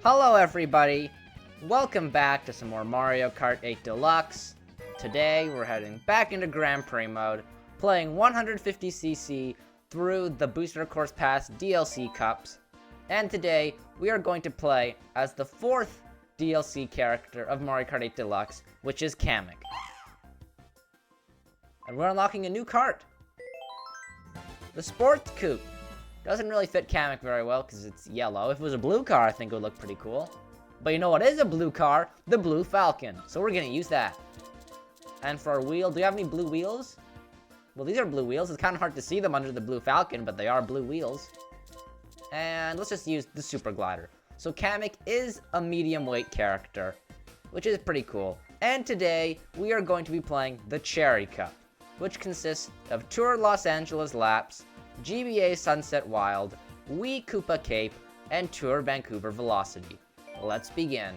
Hello everybody! Welcome back to some more Mario Kart 8 Deluxe. Today we're heading back into Grand Prix mode, playing 150cc through the Booster Course Pass DLC Cups. And today we are going to play as the fourth DLC character of Mario Kart 8 Deluxe, which is Kamek. And we're unlocking a new kart. The Sports Coupe. Doesn't really fit Kamek very well because it's yellow. If it was a blue car, I think it would look pretty cool. But you know what is a blue car? The Blue Falcon. So we're gonna use that. And for our wheel, do we have any blue wheels? Well, these are blue wheels. It's kind of hard to see them under the Blue Falcon, but they are blue wheels. And let's just use the Super Glider. So Kamek is a medium weight character, which is pretty cool. And today, we are going to be playing the Cherry Cup, which consists of Tour Los Angeles laps, GBA Sunset Wild, Wii Koopa Cape, and Tour Vancouver Velocity. Let's begin.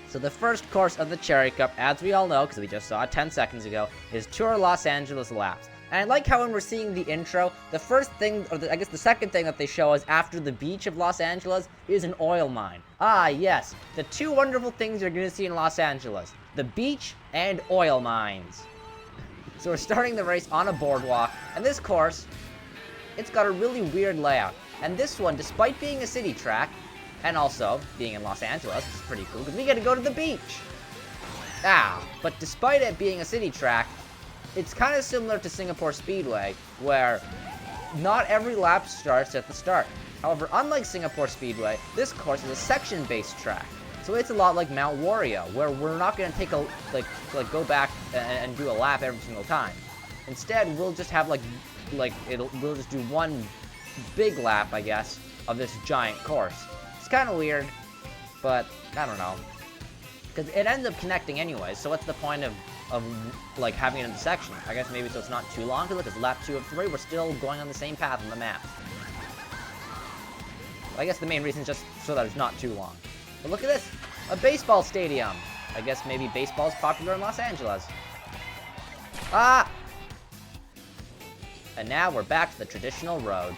So the first course of the Cherry Cup, as we all know, because we just saw it 10 seconds ago, is Tour Los Angeles laps. And I like how when we're seeing the intro, the first thing, or I guess the second thing that they show us after the beach of Los Angeles is an oil mine. Ah, yes, the two wonderful things you're going to see in Los Angeles, the beach and oil mines. So we're starting the race on a boardwalk, and this course, it's got a really weird layout. And this one, despite being a city track, and also being in Los Angeles, which is pretty cool, because we get to go to the beach. But despite it being a city track, it's kind of similar to Singapore Speedway, where not every lap starts at the start. However, unlike Singapore Speedway, this course is a section-based track. So it's a lot like Mount Wario, where we're not going to take a, go back and do a lap every single time. Instead, we'll just have we'll just do one big lap, I guess, of this giant course. It's kind of weird, but I don't know. Because it ends up connecting anyway, so what's the point of having it in the section? I guess maybe so it's not too long, because look, it's lap 2 of 3, we're still going on the same path on the map. I guess the main reason is just so that it's not too long. But look at this, a baseball stadium. I guess maybe baseball's popular in Los Angeles. And now we're back to the traditional road.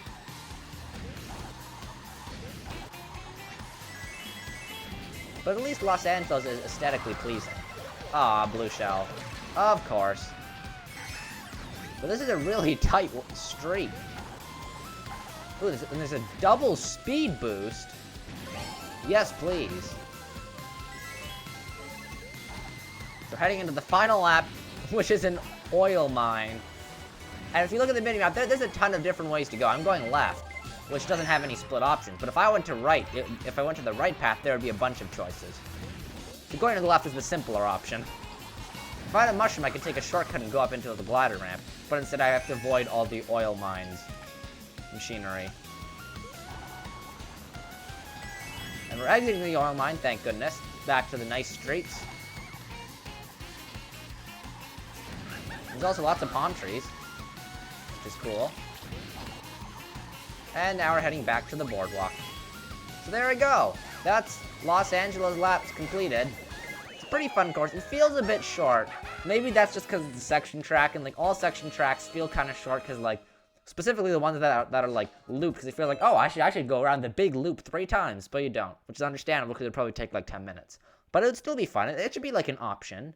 But at least Los Angeles is aesthetically pleasing. Blue shell. Of course. But this is a really tight street. Ooh, and there's a double speed boost. Yes, please. So heading into the final lap, which is an oil mine. And if you look at the minimap, there's a ton of different ways to go. I'm going left, which doesn't have any split options. But if I went to right, if I went to the right path, there would be a bunch of choices. So going to the left is the simpler option. If I had a mushroom, I could take a shortcut and go up into the glider ramp, but instead I have to avoid all the oil mines machinery. And we're exiting the oil mine, thank goodness. Back to the nice streets. There's also lots of palm trees, which is cool. And now we're heading back to the boardwalk. So there we go. That's Los Angeles laps completed. It's a pretty fun course. It feels a bit short. Maybe that's just because it's a section track, and all section tracks feel kind of short because specifically the ones that are looped, because they feel like, oh, I should go around the big loop 3 times, but you don't, which is understandable because it'd probably take 10 minutes. But it would still be fun. It should be an option.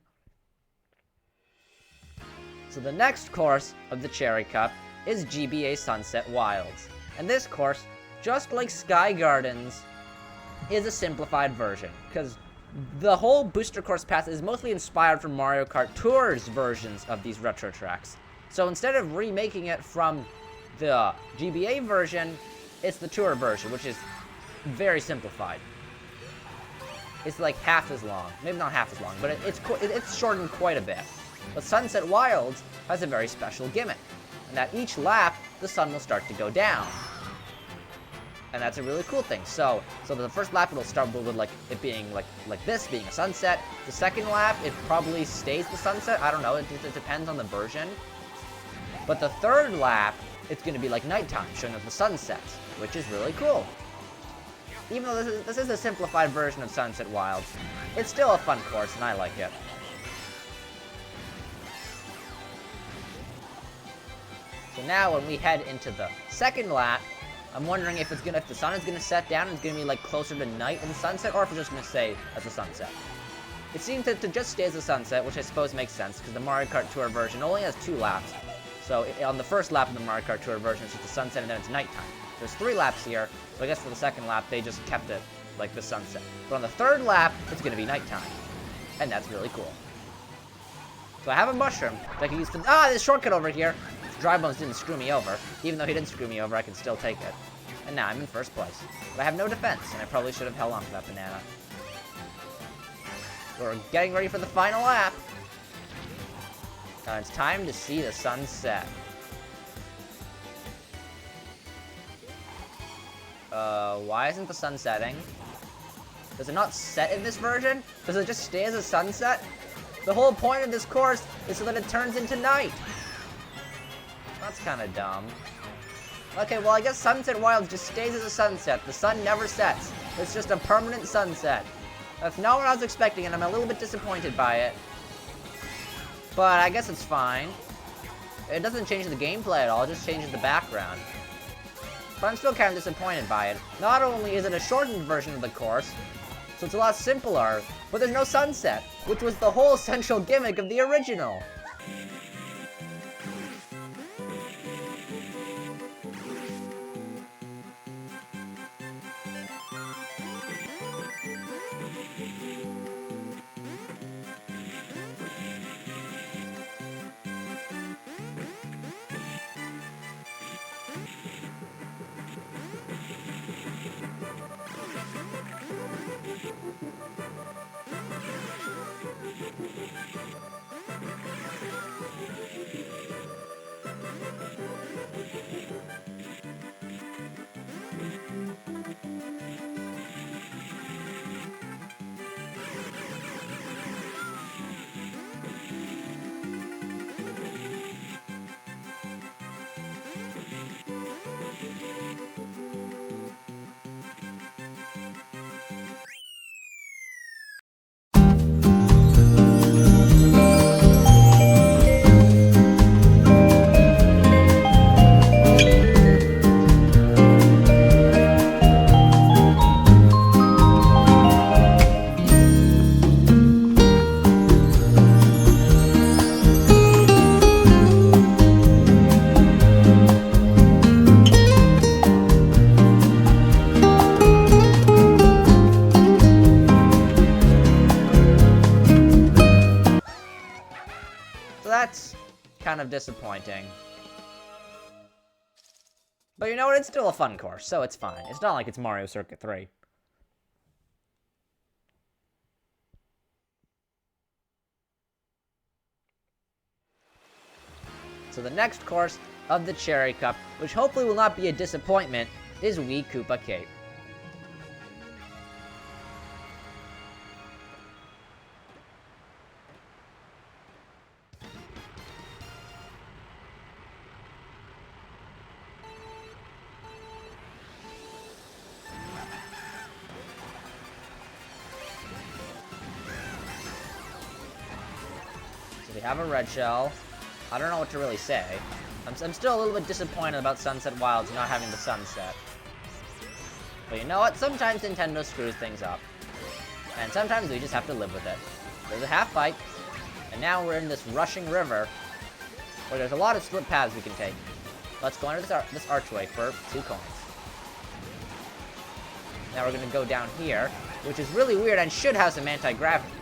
So the next course of the Cherry Cup is GBA Sunset Wilds. And this course, just like Sky Gardens, is a simplified version, because the whole Booster Course Pass is mostly inspired from Mario Kart Tour's versions of these retro tracks. So instead of remaking it from the GBA version, it's the Tour version, which is very simplified. It's half as long. Maybe not half as long, but it's shortened quite a bit. But Sunset Wilds has a very special gimmick, and at each lap, the sun will start to go down. And that's a really cool thing. So the first lap, it'll start with it being like this, being a sunset. The second lap, it probably stays the sunset. I don't know, it depends on the version. But the third lap, it's going to be like nighttime, showing us the sunset, which is really cool. Even though this is a simplified version of Sunset Wilds, it's still a fun course, and I like it. So now when we head into the second lap, I'm wondering if the sun is gonna set down and it's gonna be like closer to night and sunset, or if it's just gonna stay as the sunset. It seems to just stay as the sunset, which I suppose makes sense, because the Mario Kart Tour version only has 2 laps. So on the first lap of the Mario Kart Tour version, it's just the sunset and then it's nighttime. There's 3 laps here, so I guess for the second lap, they just kept it like the sunset. But on the third lap, it's gonna be nighttime. And that's really cool. So I have a mushroom that I can use for... There's a shortcut over here. Dry Bones didn't screw me over. Even though he didn't screw me over, I can still take it. And now I'm in first place. But I have no defense, and I probably should have held on to that banana. We're getting ready for the final lap. It's time to see the sun set. Why isn't the sun setting? Does it not set in this version? Does it just stay as a sunset? The whole point of this course is so that it turns into night. That's kind of dumb. Okay, well, I guess Sunset Wilds just stays as a sunset. The sun never sets. It's just a permanent sunset. That's not what I was expecting, and I'm a little bit disappointed by it. But I guess it's fine. It doesn't change the gameplay at all, it just changes the background. But I'm still kind of disappointed by it. Not only is it a shortened version of the course, so it's a lot simpler, but there's no sunset, which was the whole central gimmick of the original. That's kind of disappointing. But you know what? It's still a fun course, so it's fine. It's not like it's Mario Circuit 3. So the next course of the Cherry Cup, which hopefully will not be a disappointment, is Wee Koopa Cape. We have a red shell. I don't know what to really say. I'm still a little bit disappointed about Sunset Wilds not having the sunset. But you know what? Sometimes Nintendo screws things up. And sometimes we just have to live with it. There's a half pipe. And now we're in this rushing river where there's a lot of split paths we can take. Let's go under this archway for 2 coins. Now we're going to go down here, which is really weird and should have some anti-gravity.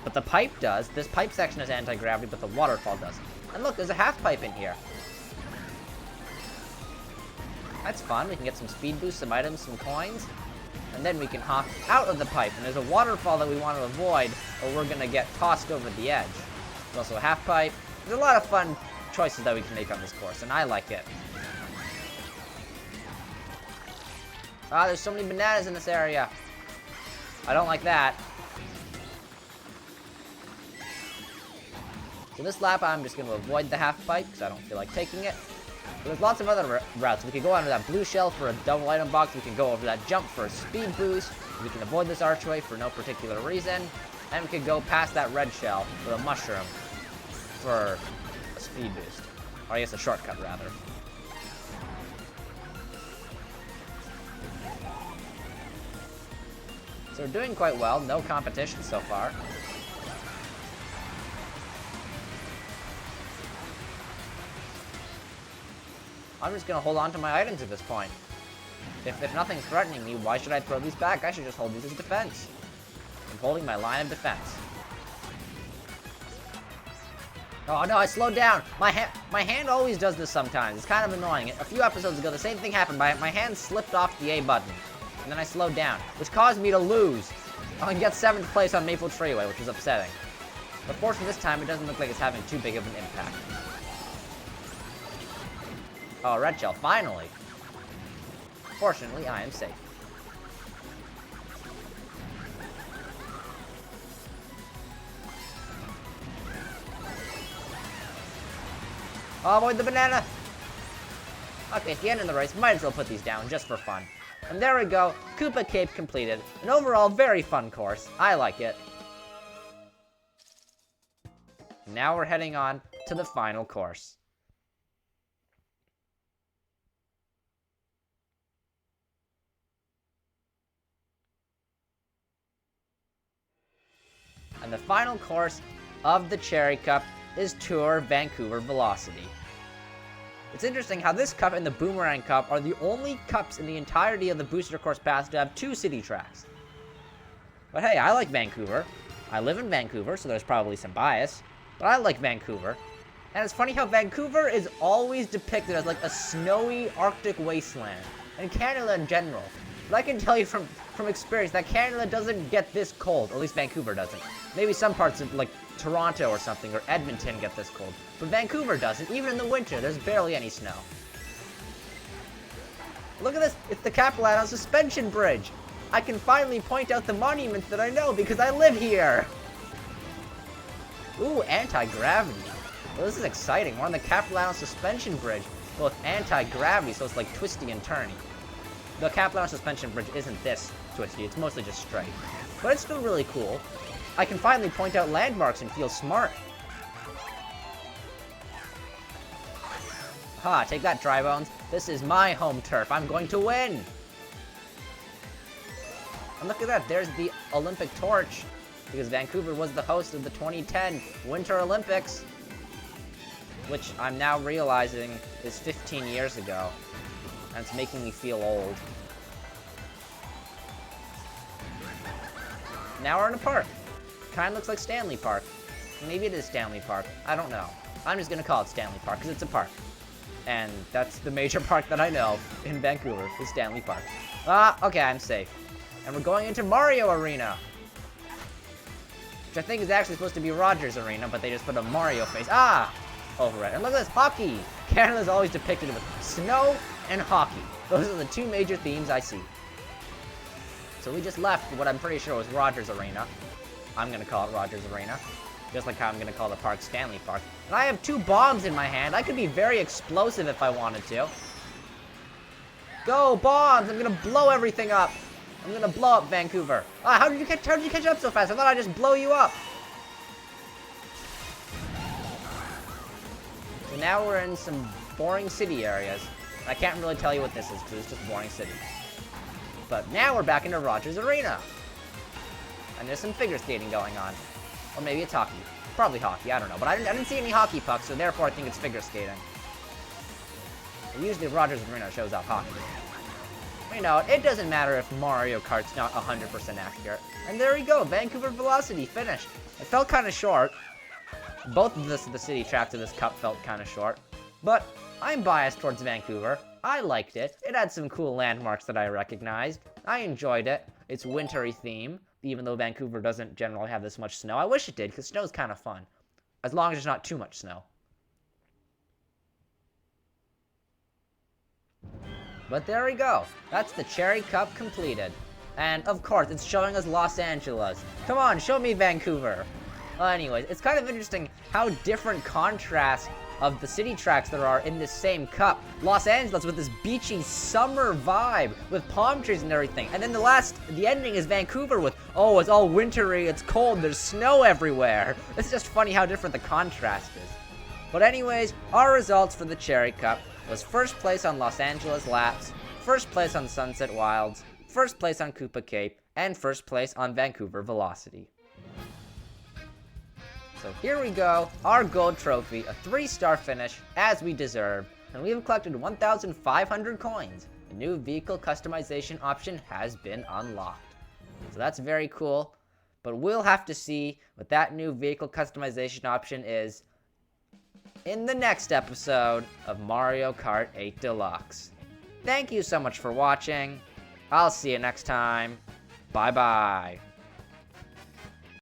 But the pipe does. This pipe section has anti-gravity, but the waterfall doesn't. And look, there's a half pipe in here. That's fun. We can get some speed boosts, some items, some coins. And then we can hop out of the pipe. And there's a waterfall that we want to avoid, or we're going to get tossed over the edge. There's also a half pipe. There's a lot of fun choices that we can make on this course, and I like it. Ah, there's so many bananas in this area. I don't like that. So this lap, I'm just going to avoid the half pipe, because I don't feel like taking it. But there's lots of other routes. We could go under that blue shell for a double item box. We can go over that jump for a speed boost. We can avoid this archway for no particular reason. And we could go past that red shell for a mushroom for a speed boost. Or I guess a shortcut, rather. So we're doing quite well. No competition so far. I'm just gonna hold on to my items at this point. If nothing's threatening me, why should I throw these back? I should just hold these as defense. I'm holding my line of defense. Oh no, I slowed down. My hand always does this sometimes. It's kind of annoying. A few episodes ago, the same thing happened. My hand slipped off the A button, and then I slowed down, which caused me to lose. I get 7th place on Maple Treeway, which is upsetting. But fortunately, this time, it doesn't look like it's having too big of an impact. Oh, red shell, finally. Fortunately, I am safe. Oh, avoid the banana! Okay, at the end of the race, might as well put these down just for fun. And there we go, Koopa Cape completed. An overall very fun course. I like it. Now we're heading on to the final course. And the final course of the Cherry Cup is Tour Vancouver Velocity. It's interesting how this cup and the Boomerang Cup are the only cups in the entirety of the Booster Course Pass to have 2 city tracks. But hey, I like Vancouver. I live in Vancouver, so there's probably some bias. But I like Vancouver. And it's funny how Vancouver is always depicted as like a snowy Arctic wasteland. And Canada in general. But I can tell you from experience that Canada doesn't get this cold. Or at least Vancouver doesn't. Maybe some parts of like Toronto or something, or Edmonton get this cold. But Vancouver doesn't. Even in the winter, there's barely any snow. Look at this. It's the Capilano Suspension Bridge. I can finally point out the monuments that I know because I live here. Ooh, anti-gravity. Well, this is exciting. We're on the Capilano Suspension Bridge. Well, it's anti-gravity, so it's like twisty and turny. The Capilano Suspension Bridge isn't this twisty. It's mostly just straight. But it's still really cool. I can finally point out landmarks and feel smart. Ha, take that, Dry Bones. This is my home turf. I'm going to win. And look at that. There's the Olympic torch. Because Vancouver was the host of the 2010 Winter Olympics. Which I'm now realizing is 15 years ago. And it's making me feel old. Now we're in a park. Kind of looks like Stanley Park. Maybe it is Stanley Park. I don't know. I'm just going to call it Stanley Park because it's a park. And that's the major park that I know in Vancouver is Stanley Park. Okay, I'm safe. And we're going into Mario Arena. Which I think is actually supposed to be Rogers Arena, but they just put a Mario face. Over it. And look at this, hockey. Canada's always depicted with snow and hockey. Those are the 2 major themes I see. So we just left what I'm pretty sure was Rogers Arena. I'm gonna call it Rogers Arena. Just like how I'm gonna call the park Stanley Park. And I have 2 bombs in my hand. I could be very explosive if I wanted to. Go, bombs! I'm gonna blow everything up. I'm gonna blow up Vancouver. How did you catch up so fast? I thought I'd just blow you up. So now we're in some boring city areas. I can't really tell you what this is because it's just boring city. But now we're back into Rogers Arena. And there's some figure skating going on. Or maybe it's hockey. Probably hockey, I don't know. But I didn't see any hockey pucks, so therefore I think it's figure skating. But usually Rogers Arena shows off hockey. You know, it doesn't matter if Mario Kart's not 100% accurate. And there we go, Vancouver Velocity finished. It felt kind of short. Both of the city tracks of this cup felt kind of short. But I'm biased towards Vancouver. I liked it. It had some cool landmarks that I recognized. I enjoyed it. Its wintry theme, even though Vancouver doesn't generally have this much snow. I wish it did, because snow's kind of fun. As long as there's not too much snow. But there we go. That's the Cherry Cup completed. And of course, it's showing us Los Angeles. Come on, show me Vancouver. Well, anyways, it's kind of interesting how different contrasts of the city tracks there are in this same cup. Los Angeles with this beachy summer vibe with palm trees and everything. And then the ending is Vancouver with, oh, it's all wintry, it's cold, there's snow everywhere. It's just funny how different the contrast is. But anyways, our results for the Cherry Cup was first place on Los Angeles Laps, first place on Sunset Wilds, first place on Koopa Cape, and first place on Vancouver Velocity. So here we go, our gold trophy, a 3-star finish, as we deserve, and we have collected 1,500 coins. A new vehicle customization option has been unlocked. So that's very cool, but we'll have to see what that new vehicle customization option is in the next episode of Mario Kart 8 Deluxe. Thank you so much for watching. I'll see you next time. Bye-bye.